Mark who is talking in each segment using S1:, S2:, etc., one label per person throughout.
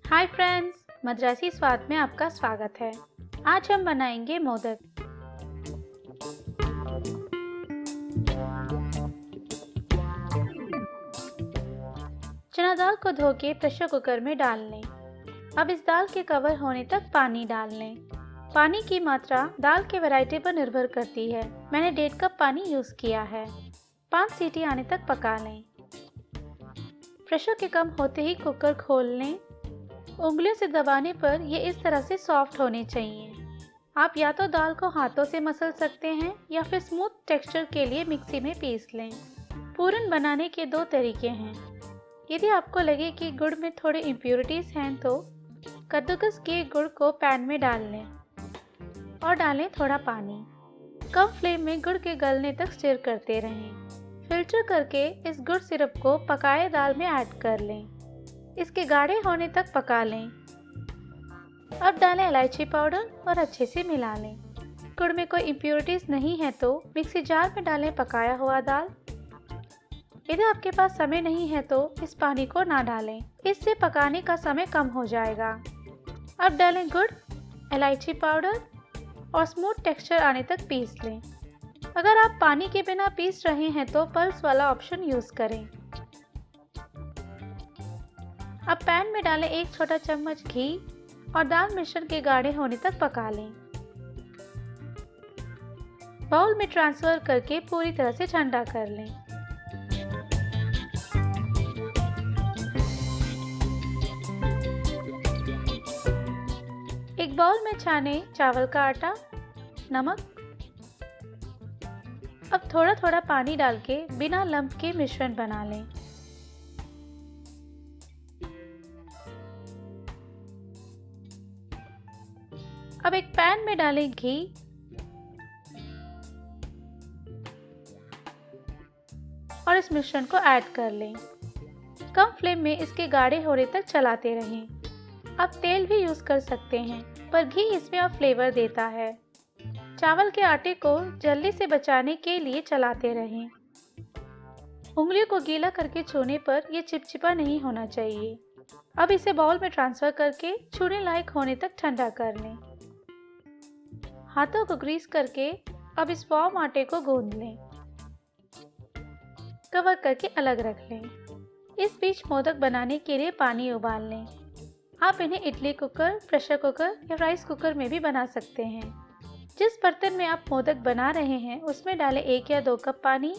S1: Hi friends, Madrasi स्वाद में आपका स्वागत है। आज हम बनाएंगे मोदक। चना दाल को धो के प्रेशर कुकर में डाल लें। अब इस दाल के कवर होने तक पानी डाल लें। पानी की मात्रा दाल के वैरायटी पर निर्भर करती है। मैंने 1.5 कप पानी यूज़ किया है। 5 सीटी आने तक पका लें। प्रेशर के कम होते ही कुकर खोल लें। उंगलियों से दबाने पर ये इस तरह से सॉफ्ट होने चाहिए। आप या तो दाल को हाथों से मसल सकते हैं या फिर स्मूथ टेक्सचर के लिए मिक्सी में पीस लें। पूरन बनाने के 2 तरीके हैं। यदि आपको लगे कि गुड़ में थोड़े इम्प्योरिटीज़ हैं तो कद्दूकस किए गुड़ को पैन में डाल लें और डालें थोड़ा पानी। कम फ्लेम में गुड़ के गलने तक स्टिर करते रहें। फिल्टर करके इस गुड़ सिरप को पकाए दाल में ऐड कर लें। इसके गाढ़े होने तक पका लें। अब डालें इलायची पाउडर और अच्छे से मिला लें। गुड़ में कोई इम्प्योरिटीज़ नहीं है तो मिक्सी जार में डालें पकाया हुआ दाल। यदि आपके पास समय नहीं है तो इस पानी को ना डालें, इससे पकाने का समय कम हो जाएगा। अब डालें गुड़, इलायची पाउडर और स्मूथ टेक्सचर आने तक पीस लें। अगर आप पानी के बिना पीस रहे हैं तो पल्स वाला ऑप्शन यूज़ करें। अब पैन में डालें 1 छोटा चम्मच घी और दाल मिश्रण के गाढ़े होने तक पका लें। बाउल में ट्रांसफर करके पूरी तरह से ठंडा कर लें। एक बाउल में छानें चावल का आटा, नमक। अब थोड़ा थोड़ा पानी डाल के बिना लम्प के मिश्रण बना लें। अब एक पैन में डालें घी और इस मिश्रण को ऐड कर लें। कम फ्लेम में इसके गाढ़े होने तक चलाते रहें। आप तेल भी यूज़ कर सकते हैं, पर घी इसमें अब फ्लेवर देता है। चावल के आटे को जल्दी से बचाने के लिए चलाते रहें। उंगलियों को गीला करके छूने पर यह चिपचिपा नहीं होना चाहिए। अब इसे बाउल में ट्रांसफर करके छूने लायक होने तक ठंडा कर लें। हाथों को ग्रीस करके अब इस वार्म आटे को गूंद लें। कवर करके अलग रख लें। इस बीच मोदक बनाने के लिए पानी उबाल लें। आप इन्हें इडली कुकर, प्रेशर कुकर या राइस कुकर में भी बना सकते हैं। जिस बर्तन में आप मोदक बना रहे हैं उसमें डालें 1 या 2 कप पानी।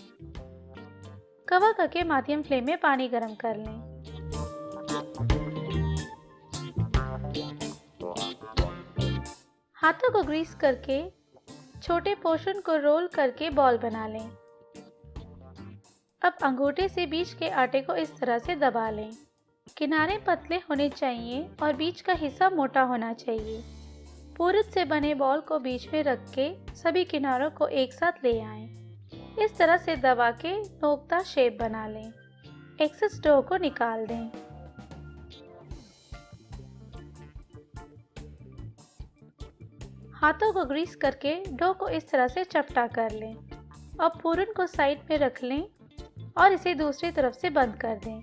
S1: कवर करके मध्यम फ्लेम में पानी गर्म कर लें। हाथों को ग्रीस करके छोटे पोर्शन को रोल करके बॉल बना लें। अब अंगूठे से बीच के आटे को इस तरह से दबा लें। किनारे पतले होने चाहिए और बीच का हिस्सा मोटा होना चाहिए। पूरन से बने बॉल को बीच में रख के सभी किनारों को एक साथ ले आएं। इस तरह से दबा के नोकदार शेप बना लें। एक्सेस डो को निकाल दें। हाथों को ग्रीस करके डो को इस तरह से चपटा कर लें। अब पूरन को साइड में रख लें और इसे दूसरी तरफ से बंद कर दें।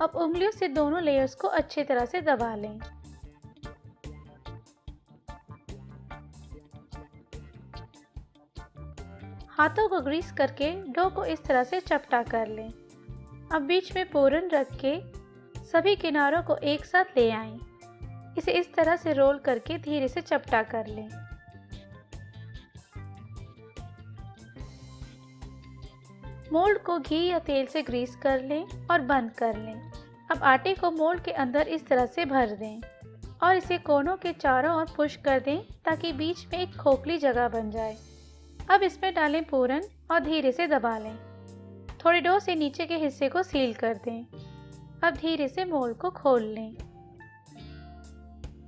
S1: अब उंगलियों से दोनों लेयर्स को अच्छी तरह से दबा लें। हाथों को ग्रीस करके डो को इस तरह से चपटा कर लें। अब बीच में पूरन रख के सभी किनारों को एक साथ ले आएं। इसे इस तरह से रोल करके धीरे से चपटा कर लें। मोल्ड को घी या तेल से ग्रीस कर लें और बंद कर लें। अब आटे को मोल्ड के अंदर इस तरह से भर दें और इसे कोनों के चारों ओर पुश कर दें ताकि बीच में एक खोखली जगह बन जाए। अब इसमें डालें पूरन और धीरे से दबा लें। थोड़ी डो से नीचे के हिस्से को सील कर दें। अब धीरे से मोल्ड को खोल लें।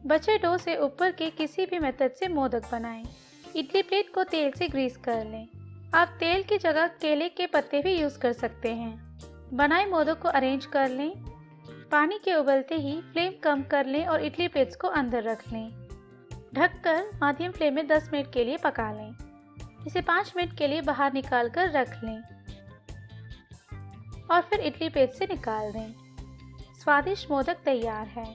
S1: बचे डो से ऊपर के किसी भी मेथड से मोदक बनाएं। इडली प्लेट को तेल से ग्रीस कर लें। आप तेल की जगह केले के पत्ते भी यूज़ कर सकते हैं। बनाए मोदक को अरेंज कर लें। पानी के उबलते ही फ्लेम कम कर लें और इडली प्लेट्स को अंदर रख लें। ढककर मध्यम फ्लेम में 10 मिनट के लिए पका लें। इसे 5 मिनट के लिए बाहर निकाल कर रख लें और फिर इडली पेट से निकाल दें। स्वादिष्ट मोदक तैयार है।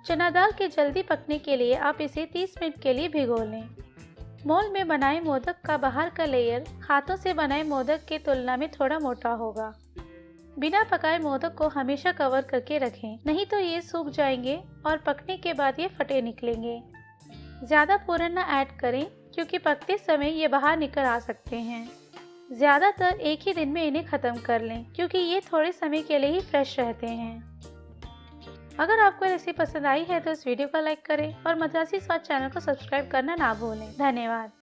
S1: चना दाल के जल्दी पकने के लिए आप इसे 30 मिनट के लिए भिगो लें। मोल्ड में बनाए मोदक का बाहर का लेयर हाथों से बनाए मोदक के तुलना में थोड़ा मोटा होगा। बिना पकाए मोदक को हमेशा कवर करके रखें, नहीं तो ये सूख जाएंगे और पकने के बाद ये फटे निकलेंगे। ज़्यादा पूरन न ऐड करें क्योंकि पकते समय ये बाहर निकल आ सकते हैं। ज़्यादातर एक ही दिन में इन्हें ख़त्म कर लें क्योंकि ये थोड़े समय के लिए ही फ्रेश रहते हैं। अगर आपको रेसिपी पसंद आई है तो इस वीडियो को लाइक करें और मद्रासी स्वाद चैनल को सब्सक्राइब करना ना भूलें। धन्यवाद।